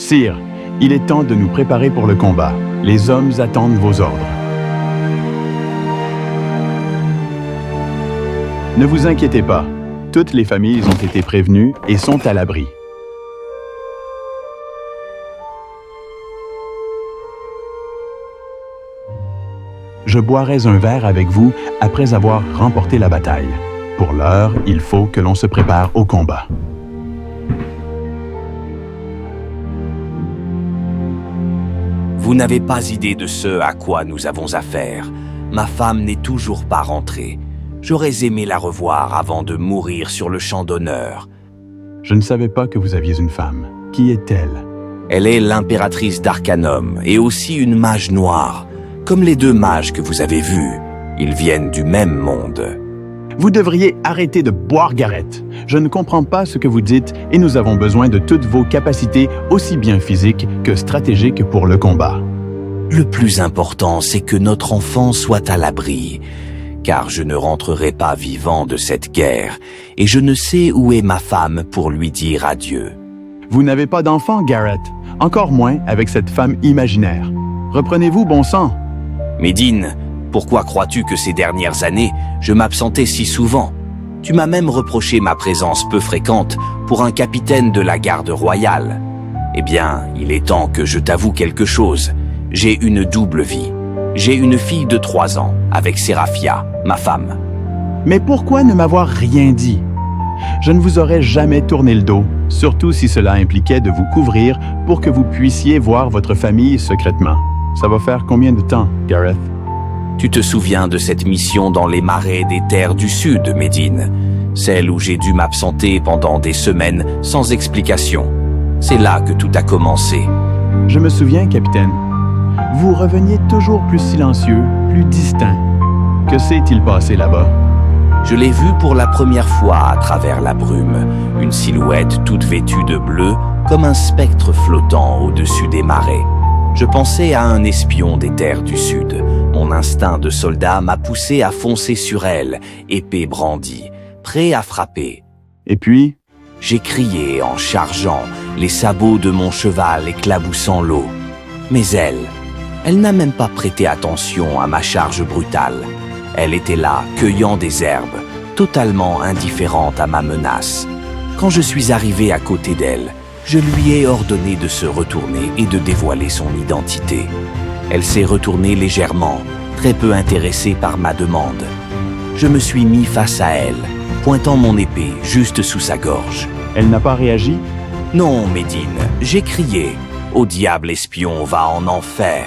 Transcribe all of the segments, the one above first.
Sire, il est temps de nous préparer pour le combat. Les hommes attendent vos ordres. Ne vous inquiétez pas. Toutes les familles ont été prévenues et sont à l'abri. Je boirai un verre avec vous après avoir remporté la bataille. Pour l'heure, il faut que l'on se prépare au combat. Vous n'avez pas idée de ce à quoi nous avons affaire. Ma femme n'est toujours pas rentrée. J'aurais aimé la revoir avant de mourir sur le champ d'honneur. Je ne savais pas que vous aviez une femme. Qui est-elle? Elle est l'impératrice d'Arcanum et aussi une mage noire. Comme les deux mages que vous avez vus, ils viennent du même monde. Vous devriez arrêter de boire, Gareth. Je ne comprends pas ce que vous dites et nous avons besoin de toutes vos capacités, aussi bien physiques que stratégiques pour le combat. Le plus important, c'est que notre enfant soit à l'abri, car je ne rentrerai pas vivant de cette guerre et je ne sais où est ma femme pour lui dire adieu. Vous n'avez pas d'enfant, Gareth, encore moins avec cette femme imaginaire. Reprenez-vous, bon sang. Médine, pourquoi crois-tu que ces dernières années, je m'absentais si souvent? Tu m'as même reproché ma présence peu fréquente pour un capitaine de la garde royale. Eh bien, il est temps que je t'avoue quelque chose. J'ai une double vie. J'ai une fille de 3 ans, avec Séraphia, ma femme. Mais pourquoi ne m'avoir rien dit? Je ne vous aurais jamais tourné le dos, surtout si cela impliquait de vous couvrir pour que vous puissiez voir votre famille secrètement. Ça va faire combien de temps, Gareth? Tu te souviens de cette mission dans les marais des terres du Sud, Médine, celle où j'ai dû m'absenter pendant des semaines sans explication. C'est là que tout a commencé. Je me souviens, capitaine. Vous reveniez toujours plus silencieux, plus distinct. Que s'est-il passé là-bas? Je l'ai vu pour la première fois à travers la brume, une silhouette toute vêtue de bleu, comme un spectre flottant au-dessus des marais. Je pensais à un espion des terres du Sud. Mon instinct de soldat m'a poussé à foncer sur elle, épée brandie, prêt à frapper. Et puis? J'ai crié en chargeant, les sabots de mon cheval éclaboussant l'eau. Mais elle n'a même pas prêté attention à ma charge brutale. Elle était là, cueillant des herbes, totalement indifférente à ma menace. Quand je suis arrivé à côté d'elle, je lui ai ordonné de se retourner et de dévoiler son identité. Elle s'est retournée légèrement, très peu intéressée par ma demande. Je me suis mis face à elle, pointant mon épée juste sous sa gorge. Elle n'a pas réagi? Non, Médine, j'ai crié. « Au diable espion, va en enfer !»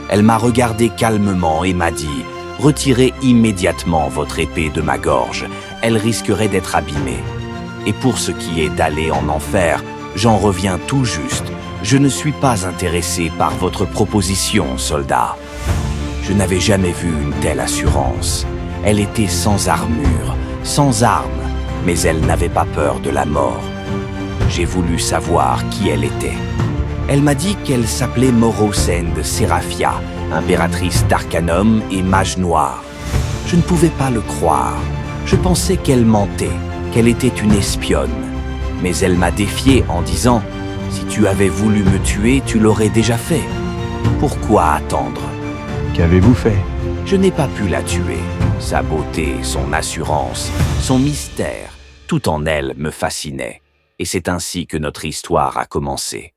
Elle m'a regardé calmement et m'a dit « Retirez immédiatement votre épée de ma gorge, elle risquerait d'être abîmée. Et pour ce qui est d'aller en enfer, j'en reviens tout juste. Je ne suis pas intéressé par votre proposition, soldat. » Je n'avais jamais vu une telle assurance. Elle était sans armure, sans armes, mais elle n'avait pas peur de la mort. J'ai voulu savoir qui elle était. Elle m'a dit qu'elle s'appelait Morosend Séraphia, impératrice d'Arcanum et mage noire. Je ne pouvais pas le croire. Je pensais qu'elle mentait, qu'elle était une espionne. Mais elle m'a défié en disant « Si tu avais voulu me tuer, tu l'aurais déjà fait. Pourquoi attendre ?» Qu'avez-vous fait? Je n'ai pas pu la tuer. Sa beauté, son assurance, son mystère, tout en elle me fascinait. Et c'est ainsi que notre histoire a commencé.